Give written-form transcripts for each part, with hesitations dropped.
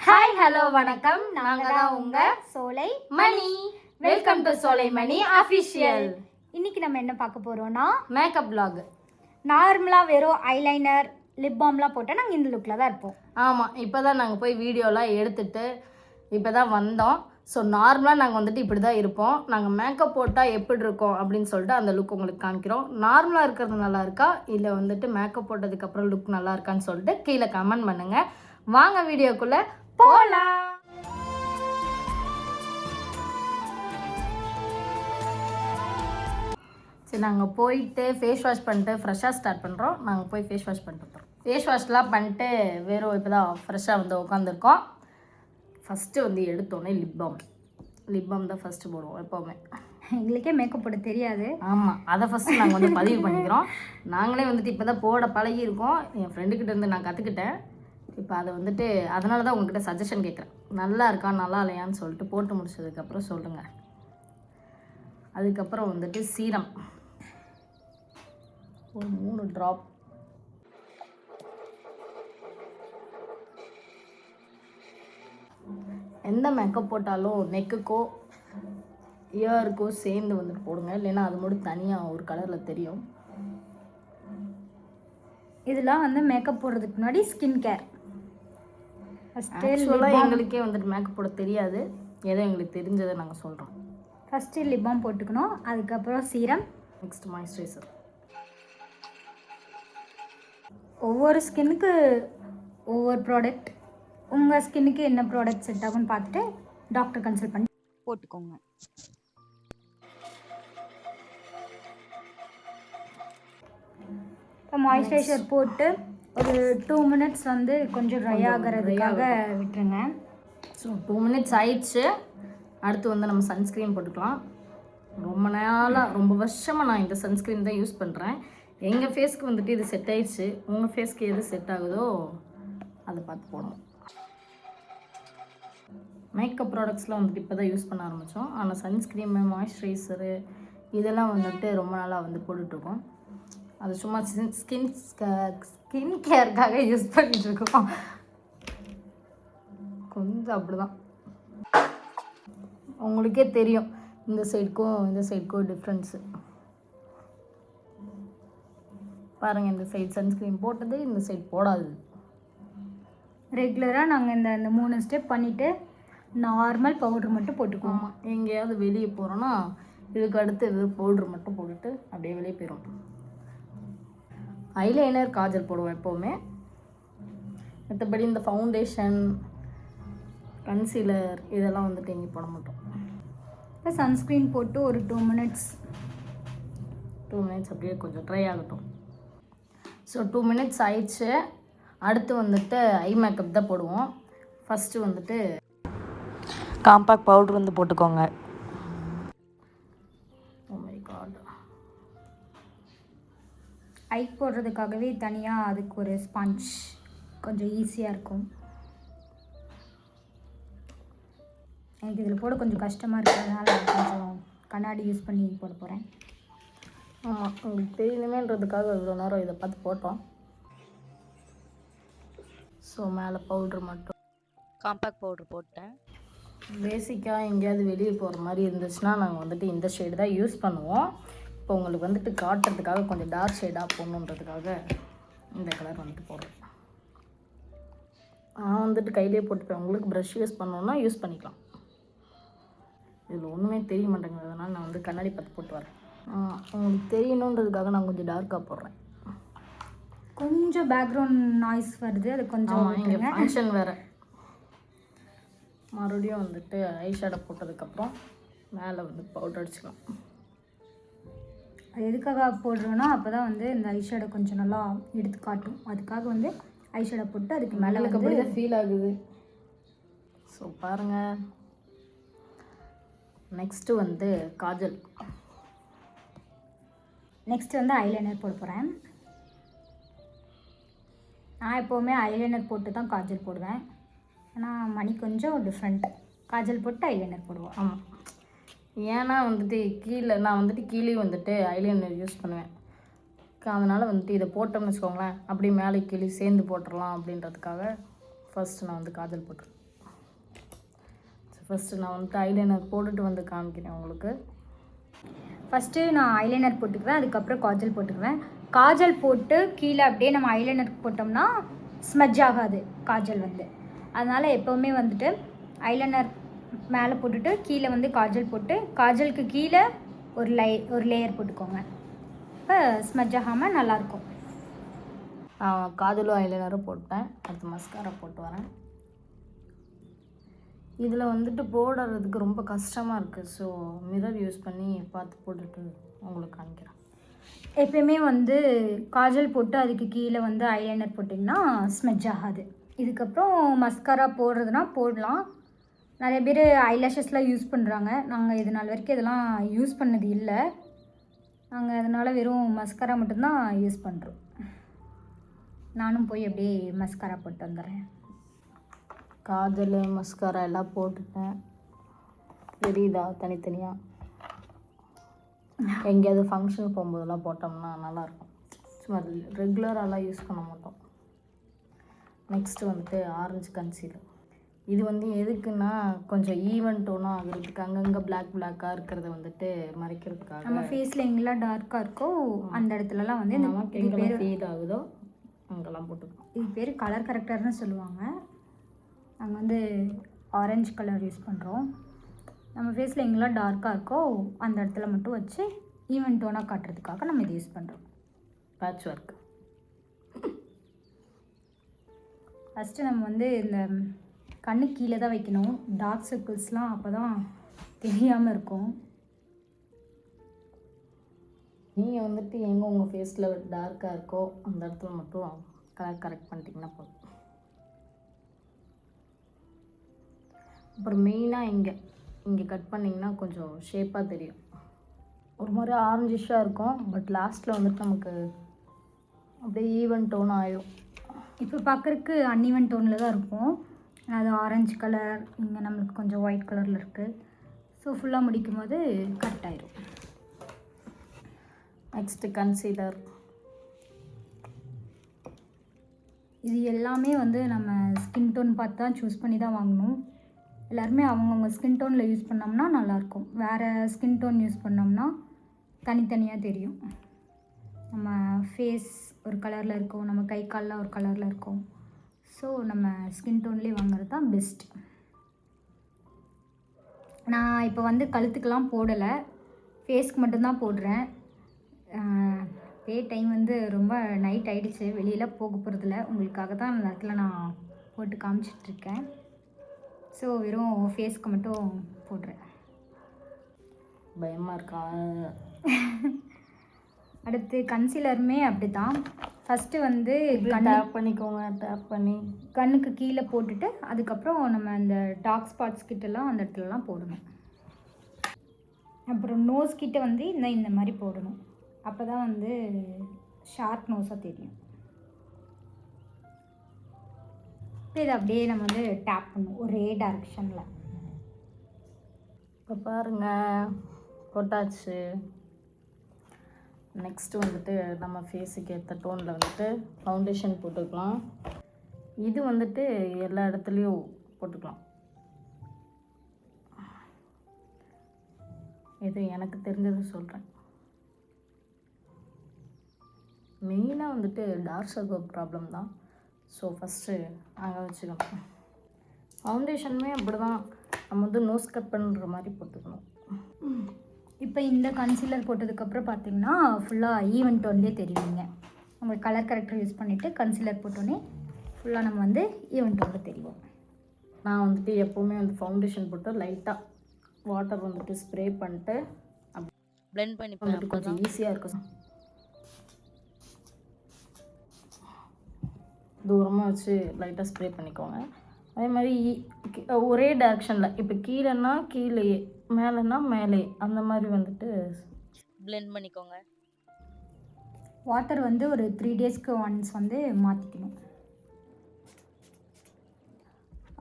Hi hello வணக்கம். நாங்கள் தான் உங்கள் சோலை மணி. வெல்கம் டு சோலை மணி அஃபிஷியல். இன்னைக்கு நம்ம என்ன பார்க்க போகிறோம்னா மேக்கப் vlog. நார்மலாக வெறும் ஐலைனர் லிப் பாம்லாம் போட்டால் நாங்கள் இந்த லுக்கில் தான் இருப்போம். ஆமாம், இப்போ தான் நாங்கள் போய் வீடியோலாம் எடுத்துட்டு இப்போ தான் வந்தோம். ஸோ நார்மலாக நாங்கள் வந்துட்டு இப்படி தான் இருப்போம். நாங்கள் மேக்கப் போட்டால் எப்படி இருக்கோம் அப்படின்னு சொல்லிட்டு அந்த லுக் உங்களுக்கு காமிக்கிறோம். நார்மலாக இருக்கிறது நல்லா இருக்கா இல்லை வந்துட்டு மேக்கப் போட்டதுக்கப்புறம் லுக் நல்லா இருக்கான்னு சொல்லிட்டு கீழே கமெண்ட் பண்ணுங்கள். வாங்க வீடியோக்குள்ளே போகலாம். சரி, நாங்கள் போயிட்டு ஃபேஸ் வாஷ் பண்ணிட்டு ஃப்ரெஷ்ஷாக ஸ்டார்ட் பண்ணுறோம். நாங்கள் போய் ஃபேஸ் வாஷ் பண்ணிட்டு வந்துடுறோம். ஃபேஸ் வாஷ்லாம் பண்ணிட்டு வெறும் இப்போ தான் ஃப்ரெஷ்ஷாக வந்து உட்காந்துருக்கோம். ஃபஸ்ட்டு வந்து எடுத்தோடனே லிப் பாம் தான் ஃபஸ்ட்டு போடுவோம் எப்போவுமே. எங்களுக்கே மேக்கப் போட தெரியாது. ஆமாம், அதை ஃபஸ்ட்டு நாங்கள் வந்து பதிவு பண்ணிக்கிறோம். நாங்களே வந்துட்டு இப்போ தான் போட பழகியிருக்கோம். என் ஃப்ரெண்டுக்கிட்ட இருந்து நான் கற்றுக்கிட்டேன். இப்போ அதை வந்துட்டு அதனால தான் உங்கள்கிட்ட சஜஷன் கேட்குறேன். நல்லா இருக்கா நல்லா இல்லையான்னு சொல்லிட்டு போட்டு முடிச்சதுக்கப்புறம் சொல்லுங்கள். அதுக்கப்புறம் வந்துட்டு சீரம் ஒரு 3 ட்ராப். எந்த மேக்கப் போட்டாலும் நெக்குக்கோ இயருக்கோ சேர்ந்து வந்துட்டு போடுங்க, இல்லைன்னா அது மட்டும் தனியாக ஒரு கலரில் தெரியும். இதெல்லாம் வந்து மேக்கப் போடுறதுக்கு முன்னாடி ஸ்கின் கேர். ஆக்சுவலாக எங்களுக்கே வந்துட்டு மேக்கப் போட தெரியாது. ஏதோ எங்களுக்கு தெரிஞ்சதை நாங்கள் சொல்கிறோம். ஃபஸ்ட்டு லிப் பாம் போட்டுக்கணும், அதுக்கப்புறம் சீரம், நெக்ஸ்ட் மாய்ஸ்சரைசர். ஒவ்வொரு ஸ்கின்னுக்கு ஒவ்வொரு ப்ராடக்ட். உங்கள் ஸ்கின்னுக்கு என்ன ப்ராடக்ட் செட் ஆகும்னு பார்த்துட்டு டாக்டர் கன்சல்ட் பண்ணி போட்டுக்கோங்க. இப்போ மாய்ஸ்சரைசர் போட்டு ஒரு 2 மினிட்ஸ் வந்து கொஞ்சம் ட்ரை ஆகிறதுக்காக விட்டுருங்க. ஸோ 2 மினிட்ஸ் ஆயிடுச்சு. அடுத்து வந்து நம்ம சன்ஸ்க்ரீன் போட்டுக்கலாம். ரொம்ப வருஷமாக நான் இந்த சன்ஸ்க்ரீன் தான் யூஸ் பண்ணுறேன். எங்கள் ஃபேஸ்க்கு வந்துட்டு இது செட் ஆயிடுச்சு. உங்கள் ஃபேஸ்க்கு எது செட் ஆகுதோ அதை பார்த்து போடணும். மேக்கப் ப்ராடக்ட்ஸ்லாம் வந்துட்டு இப்போ தான் யூஸ் பண்ண ஆரம்பித்தோம். ஆனால் சன்ஸ்க்ரீமு மாய்ஸ்சரைசரு இதெல்லாம் வந்துட்டு ரொம்ப நாளாக வந்து போட்டுட்ருக்கோம். அது சும்மா ஸ்கின் கேருக்காக யூஸ் பண்ணிகிட்ருக்கோம். கொஞ்சம் அப்படி தான். உங்களுக்கே தெரியும் இந்த சைடுக்கும் டிஃப்ரென்ஸு பாருங்கள். இந்த சைடு சன்ஸ்க்ரீன் போட்டது, இந்த சைடு போடாது. ரெகுலராக நாங்கள் இந்த 3 ஸ்டெப் பண்ணிவிட்டு நார்மல் பவுட்ரு மட்டும் போட்டுக்குவோம். எங்கேயாவது வெளியே போகிறோன்னா இதுக்கு அடுத்து இது பவுட்ரு மட்டும் போட்டுட்டு அப்படியே வெளியே போயிடும். ஐலைனர் காஜல் போடுவோம் எப்போவுமே. மற்றபடி இந்த ஃபவுண்டேஷன் கன்சீலர் இதெல்லாம் வந்துட்டு எங்கேயும் போட மாட்டோம். இப்போ சன்ஸ்க்ரீன் போட்டு ஒரு 2 மினிட்ஸ் அப்படியே கொஞ்சம் ட்ரை ஆகட்டும். ஸோ 2 மினிட்ஸ் ஆயிடுச்சு. அடுத்து வந்துட்டு ஐ மேக்கப் தான் போடுவோம். ஃபஸ்ட்டு வந்துட்டு காம்பாக்ட் பவுடர் வந்து போட்டுக்கோங்க. Oh my God. ஐ போடுறதுக்காகவே தனியாக அதுக்கு ஒரு ஸ்பாஞ்ச் கொஞ்சம் ஈஸியாக இருக்கும். எனக்கு இதில் போட கொஞ்சம் கஷ்டமாக இருக்கிறதுனால கொஞ்சம் கண்ணாடி யூஸ் பண்ணி போட போகிறேன். ஆமாம், உங்களுக்கு தெரியணுமேன்றதுக்காக இவ்வளோ நேரம் இதை பார்த்து போட்டோம். ஸோ மேலே பவுட்ரு மட்டும் காம்பாக்ட் பவுடர் போட்டேன். பேசிக்காக எங்கேயாவது வெளியே போகிற மாதிரி இருந்துச்சுன்னா நாங்கள் வந்துட்டு இந்த ஷேடு தான் யூஸ் பண்ணுவோம். இப்போ உங்களுக்கு வந்துட்டு காட்டுறதுக்காக கொஞ்சம் டார்க் ஷேடாக போடணுன்றதுக்காக இந்த கலர் வந்துட்டு போடுறேன். நான் வந்துட்டு கையிலே போட்டுப்பேன். உங்களுக்கு ப்ரஷ் யூஸ் பண்ணோன்னா யூஸ் பண்ணிக்கலாம். இதில் ஒன்றுமே தெரிய மாட்டேங்குது, அதனால் நான் வந்து கண்ணாடி பார்த்து போட்டு வரேன். உங்களுக்கு தெரியணுன்றதுக்காக நான் கொஞ்சம் டார்க்காக போடுறேன். கொஞ்சம் பேக்ரவுண்ட் நாய்ஸ் வருது, அது கொஞ்சம் இங்கே ஃபங்க்ஷன் வேறு. மறுபடியும் வந்துட்டு ஐ ஷேடோ போட்டதுக்கப்புறம் மேலே வந்து பவுடர் அடிச்சுக்கலாம். அது எதுக்காக போடுறோன்னா அப்போ தான் வந்து இந்த ஐ ஷேடோ கொஞ்சம் நல்லா எடுத்து காட்டும். அதுக்காக வந்து ஐ ஷேடோ போட்டு அதுக்கு மேலே அப்படி தான் ஃபீல் ஆகுது. ஸோ பாருங்கள். நெக்ஸ்ட்டு வந்து காஜல். நெக்ஸ்ட்டு வந்து ஐலைனர் போட போகிறேன். நான் எப்போவுமே ஐலைனர் போட்டு தான் காஜல் போடுவேன். ஆனால் மணி கொஞ்சம் டிஃப்ரெண்ட். காஜல் போட்டு ஐலைனர் போடுவோம். ஆமாம், ஏன்னா வந்துட்டு நான் வந்துட்டு கீழே வந்துட்டு ஐலைனர் யூஸ் பண்ணுவேன். அதனால் வந்துட்டு இதை போட்டோம்னு வச்சுக்கோங்களேன், அப்படி மேலே கீழே சேர்ந்து போட்டுடலாம் அப்படின்றதுக்காக ஃபர்ஸ்ட் நான் வந்து காஜல் போட்டுருவேன். ஃபஸ்ட்டு நான் வந்துட்டு ஐலைனர் போட்டுட்டு வந்து காமிக்கிறேன் உங்களுக்கு. ஃபஸ்ட்டு நான் ஐலைனர் போட்டுக்குவேன், அதுக்கப்புறம் காஜல் போட்டுக்குவேன். காஜல் போட்டு கீழே அப்படியே நம்ம ஐலைனர் போட்டோம்னா ஸ்மஜ் ஆகாது காஜல் வந்து. அதனால் எப்போவுமே வந்துட்டு ஐலைனர் மேலே போட்டுட்டு கீழே வந்து காஜல் போட்டு காஜலுக்கு கீழே ஒரு லேயர் போட்டுக்கோங்க. இப்போ ஸ்மஜ் ஆகாமல் நல்லாயிருக்கும். காஜலும் ஐலைனரும் போட்டேன். அடுத்து மஸ்காரா போட்டு வரேன். இதில் வந்துட்டு போடுறதுக்கு ரொம்ப கஷ்டமாக இருக்குது. ஸோ மிரர் யூஸ் பண்ணி பார்த்து போட்டுட்டு உங்களுக்கு காமிக்கிறேன். எப்பயுமே வந்து காஜல் போட்டு அதுக்கு கீழே வந்து ஐலைனர் போட்டிங்கன்னா ஸ்மெஜ் ஆகாது. இதுக்கப்புறம் மஸ்காரா போடுறதுனா போடலாம். நிறைய பேர் ஐலாஷஸ்லாம் யூஸ் பண்ணுறாங்க. நாங்கள் இது நாள் வரைக்கும் இதெல்லாம் யூஸ் பண்ணது இல்லை. நாங்கள் அதனால் வெறும் மஸ்காரா மட்டும்தான் யூஸ் பண்ணுறோம். நானும் போய் அப்படியே மஸ்காரா போட்டு வந்துடுறேன். காஜல் மஸ்காரா எல்லாம் போட்டுட்டேன். தெரியுதா தனித்தனியாக? எங்கேயாவது ஃபங்க்ஷன் போகும்போதெல்லாம் போட்டோம்னா நல்லாயிருக்கும். சும்மா ரெகுலராலாம் யூஸ் பண்ண மாட்டோம். நெக்ஸ்ட்டு வந்துட்டு ஆரஞ்சு கன்சீலர். இது வந்து எதுக்குன்னா கொஞ்சம் ஈவன் டோனாக ஆகிறதுக்கு, அங்கங்கே பிளாக்காக இருக்கிறத வந்துட்டு மறைக்கிறதுக்காக. நம்ம ஃபேஸில் எங்கெல்லாம் டார்க்காக இருக்கோ அந்த இடத்துலலாம் வந்து நமக்கு எங்கே ஃபீட் ஆகுதோ அங்கெல்லாம் போட்டுக்கலாம். இது பேர் கலர் கரெக்டர்னு சொல்லுவாங்க. நாங்கள் வந்து ஆரஞ்சு கலர் யூஸ் பண்ணுறோம். நம்ம ஃபேஸில் எங்கெல்லாம் டார்க்காக இருக்கோ அந்த இடத்துல மட்டும் வச்சு ஈவன் டோனாக காட்டுறதுக்காக நம்ம இது யூஸ் பண்ணுறோம். Patch work. ஃபஸ்ட்டு நம்ம வந்து இந்த கண்ணு கீழே தான் வைக்கணும். டார்க் சர்க்கிள்ஸ்லாம் அப்போ தான் தெரியாமல் இருக்கும். நீங்கள் வந்துட்டு எங்கே உங்கள் ஃபேஸில் டார்க்காக இருக்கோ அந்த இடத்துல மட்டும் கலர் கரெக்ட் பண்ணிட்டீங்கன்னா போதும். அப்புறம் மெயினாக இங்கே கட் பண்ணிங்கன்னா கொஞ்சம் ஷேப்பாக தெரியும். ஒரு மாதிரி ஆரஞ்சிஷாக இருக்கும். பட் லாஸ்ட்டில் வந்துட்டு நமக்கு அப்படியே ஈவன் டோன் ஆயிடும். இப்போ பார்க்குறக்கு அன்ஈவன் டோனில் தான் இருக்கும். அது ஆரஞ்சு கலர், இங்கே நம்மளுக்கு கொஞ்சம் ஒயிட் கலரில் இருக்குது. ஸோ ஃபுல்லாக முடிக்கும் போது கரெக்ட் ஆயிடும். Next concealer. இது எல்லாமே வந்து நம்ம ஸ்கின் டோன் பார்த்து தான் சூஸ் பண்ணி தான் வாங்கணும். எல்லாருமே அவங்கவுங்க ஸ்கின் டோனில் யூஸ் பண்ணோம்னா நல்லாயிருக்கும். வேறு ஸ்கின் டோன் யூஸ் பண்ணோம்னா தனித்தனியாக தெரியும். நம்ம ஃபேஸ் ஒரு கலரில் இருக்கும், நம்ம கை காலில் ஒரு கலரில் இருக்கும். ஸோ நம்ம ஸ்கின் டோன்லேயே வாங்குறது தான் பெஸ்ட். நான் இப்போ வந்து கழுத்துக்கெலாம் போடலை, ஃபேஸ்க்கு மட்டும்தான் போடுறேன். டைம் வந்து ரொம்ப நைட் ஆகிடுச்சு, வெளியில் போக போகிறதில்ல. உங்களுக்காக தான் அந்த இடத்துல நான் போட்டு காமிச்சிட்ருக்கேன். ஸோ வெறும் ஃபேஸ்க்கு மட்டும் போடுறேன். பயமாக இருக்கா? அடுத்து கன்சீலருமே அப்படி தான். ஃபஸ்ட்டு வந்து டேப் பண்ணிக்கோங்க. டேப் பண்ணி கண்ணுக்கு கீழே போட்டுட்டு அதுக்கப்புறம் நம்ம அந்த டார்க் ஸ்பாட்ஸ் கிட்டலாம் அந்த இடத்துலலாம் போடணும். அப்புறம் நோஸ் கிட்ட வந்து இந்த மாதிரி போடணும். அப்போ தான் வந்து ஷார்ப் நோஸாக தெரியும். இதை அப்படியே நம்ம வந்து டேப் பண்ணுவோம் ஒரே டைரக்ஷனில். இப்போ பாருங்கள் போட்டாச்சு. நெக்ஸ்ட்டு வந்துட்டு நம்ம ஃபேஸுக்கு ஏற்ற டோனில் வந்துட்டு ஃபவுண்டேஷன் போட்டுக்கலாம். இது வந்துட்டு எல்லா இடத்துலையும் போட்டுக்கலாம். இது எனக்கு தெரிஞ்சதை சொல்கிறேன். மெயினாக வந்துட்டு டார்க் சர்க்கிள் ப்ராப்ளம் தான். ஸோ ஃபஸ்ட்டு அங்கே வச்சுக்கணும். ஃபவுண்டேஷனுமே அப்படி தான், நம்ம வந்து நோஸ் கட் பண்ணுற மாதிரி போட்டுக்கணும். இப்போ இந்த கன்சீலர் போட்டதுக்கப்புறம் பார்த்திங்கன்னா ஃபுல்லாக ஈவன் டோன்லேயே தெரியுங்க. உங்களுக்கு கலர் கரெக்டர் யூஸ் பண்ணிவிட்டு கன்சீலர் போட்டோன்னே ஃபுல்லாக நம்ம வந்து ஈவன் டோனில் தெரியும். நான் வந்துட்டு எப்போவுமே வந்து ஃபவுண்டேஷன் போட்டு லைட்டாக வாட்டர் வந்துட்டு ஸ்ப்ரே பண்ணிட்டு அப்படி பிளெண்ட் பண்ணி வந்துட்டு கொஞ்சம் ஈஸியாக இருக்கும். தூரமாக வச்சு லைட்டாக ஸ்ப்ரே பண்ணிக்கோங்க. அதே மாதிரி ஒரே டைரக்ஷனில், இப்போ கீழேன்னா கீழே, மேலேன்னா மேலே, அந்த மாதிரி வந்துட்டு பிளெண்ட் பண்ணிக்கோங்க. வாட்டர் வந்து ஒரு 3 டேஸ்க்கு ஒன்ஸ் வந்து மாற்றிக்கணும்.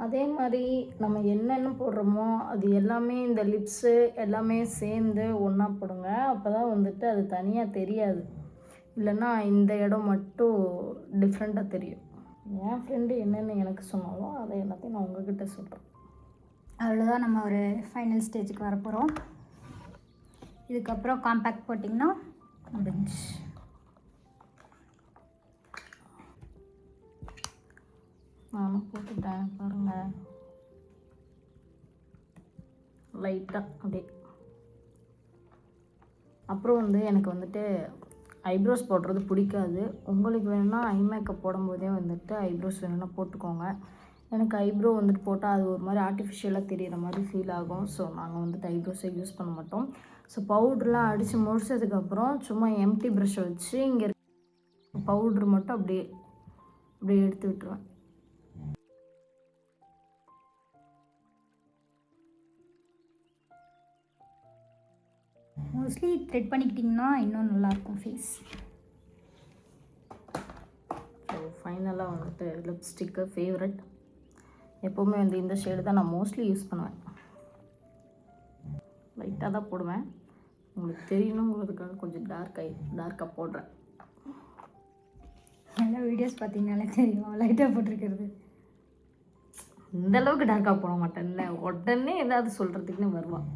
அதே மாதிரி நம்ம என்னென்ன போடுறோமோ அது எல்லாமே இந்த லிப்ஸு எல்லாமே சேர்ந்து ஒன்றா போடுங்க. அப்போ தான் வந்துட்டு அது தனியாக தெரியாது. இல்லைன்னா இந்த இடம் மட்டும் டிஃப்ரெண்ட்டாக தெரியும். என் ஃப்ரெண்டு என்னென்னு எனக்கு சொன்னாலும் அதை எல்லாத்தையும் நான் உங்ககிட்ட சொல்கிறேன். அவ்வளோதான், நம்ம ஒரு ஃபைனல் ஸ்டேஜுக்கு வர போகிறோம். இதுக்கப்புறம் காம்பேக்ட் போட்டிங்கன்னா முடிஞ்சு. நானும் போட்டுட்டேன் பாருங்கள், லைட்டாக அப்படியே. அப்புறம் வந்து எனக்கு வந்துட்டு ஐப்ரோஸ் போடுறது பிடிக்காது. உங்களுக்கு வேணும்னா ஐ மேக்கப் போடும்போதே வந்துட்டு ஐப்ரோஸ் வேணும்னா போட்டுக்கோங்க. எனக்கு ஐப்ரோ வந்துட்டு போட்டால் அது ஒரு மாதிரி ஆர்டிஃபிஷியலாக தெரிகிற மாதிரி ஃபீல் ஆகும். ஸோ நாங்கள் வந்துட்டு ஐப்ரோஸை யூஸ் பண்ண மாட்டோம். ஸோ பவுட்ருலாம் அடித்து முடிச்சதுக்கப்புறம் சும்மா எம்டி ப்ரஷ்ஷை வச்சு இங்கே பவுட்ரு மட்டும் அப்படியே அப்படியே எடுத்து விட்டுருவேன். மோஸ்ட்லி த்ரெட் பண்ணிக்கிட்டிங்கன்னா இன்னும் நல்லாயிருக்கும் ஃபேஸ். ஸோ ஃபைனலாக வந்துட்டு லிப்ஸ்டிக்கு ஃபேவரட். எப்போவுமே வந்து இந்த ஷேடு தான் நான் மோஸ்ட்லி யூஸ் பண்ணுவேன். லைட்டாக தான் போடுவேன், உங்களுக்கு தெரியணுங்கிறதுக்காக கொஞ்சம் டார்க்காக போடுறேன். நல்லா வீடியோஸ் பார்த்தீங்கனாலே தெரியும் லைட்டாக போட்டிருக்கிறது. இந்த அளவுக்கு டார்க்காக போட மாட்டேன்ல, உடனே ஏதாவது சொல்கிறதுக்குன்னு வருவான்.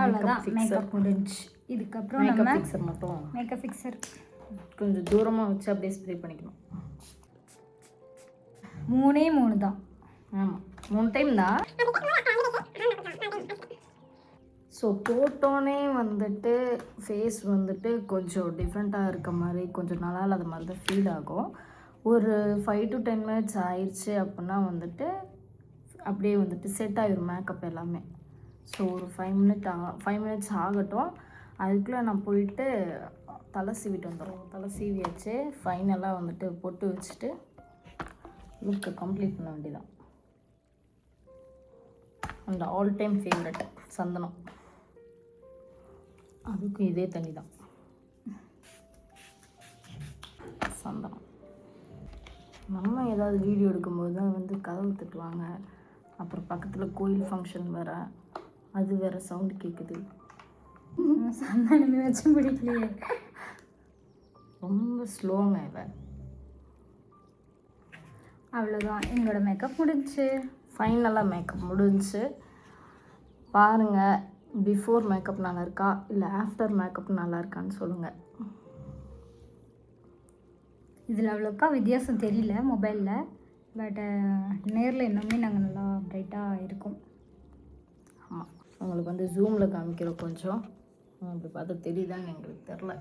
அவ்வளோதான், மேக்கப் முடிஞ்சு. இதுக்கப்புறம் மேக்கப் நம்ம ஃபிக்சர் மட்டும் மேக்கப் ஃபிக்சர் கொஞ்சம் தூரமாக வச்சு அப்படியே ஸ்ப்ரே பண்ணிக்கணும். 3 தான். ஆமாம், 3 டைம் தான். ஸோ போட்டோன்னே வந்துட்டு ஃபேஸ் வந்துட்டு கொஞ்சம் டிஃப்ரெண்ட்டாக இருக்க மாதிரி, கொஞ்சம் நல்லா இல்லாத மாதிரி தான் ஃபீல் ஆகும். ஒரு 5 to 10 minutes ஆயிடுச்சு அப்படின்னா வந்துட்டு அப்படியே வந்துட்டு செட் ஆகிடும் மேக்கப் எல்லாமே. ஸோ ஒரு 5 minutes ஆகட்டும். அதுக்குள்ளே நான் போயிட்டு தலை சீவிட்டு வந்துடுவோம். தலை சீவி வச்சு ஃபைனலாக வந்துட்டு பொட்டு வச்சுட்டு லுக்கை கம்ப்ளீட் பண்ண வேண்டியதான். அந்த ஆல் டைம் ஃபேவரட் சந்தனம், அதுக்கும் இதே தண்ணி தான் சந்தனம். நம்ம ஏதாவது வீடியோ எடுக்கும்போது தான் வந்து கதவு தட்டுவாங்க, அப்புறம் பக்கத்தில் கோயில் ஃபங்க்ஷன் வேறு, அது வேறு சவுண்டு கேட்குது. சந்தனமே வச்சு பிடிக்கலையே, ரொம்ப ஸ்லோங்க இவ. அவ்வளோதான், எங்களோட மேக்கப் முடிஞ்சு. ஃபைனலாக மேக்கப் முடிஞ்சு. பாருங்கள், பிஃபோர் மேக்கப் நல்லா இருக்கா இல்லை ஆஃப்டர் மேக்கப் நல்லா இருக்கான்னு சொல்லுங்கள். இதில் அவ்வளோக்கா வித்தியாசம் தெரியல மொபைலில், பட் நேரில் இன்னுமே நாங்கள் நல்லா ப்ரைட்டாக இருக்கோம். ஆமாம், உங்களுக்கு வந்து ஜூமில் காமிக்கிறோம் கொஞ்சம், அப்படி பார்த்தா தெரியுதாங்க எங்களுக்கு தெரில.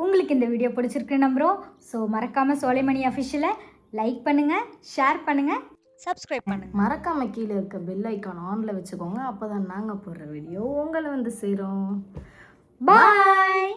உங்களுக்கு இந்த வீடியோ பிடிச்சிருக்குன்னு நம்புகிறோம். ஸோ மறக்காமல் சோலைமணி அஃபிஷியலை லைக் பண்ணுங்கள், ஷேர் பண்ணுங்கள், சப்ஸ்கிரைப் பண்ணுங்க. மறக்காமல் கீழே இருக்க பெல் ஐக்கான் ஆனில் வச்சுக்கோங்க. அப்போ தான் நாங்கள் போடுற வீடியோ உங்களை வந்து சேரும். பாய்.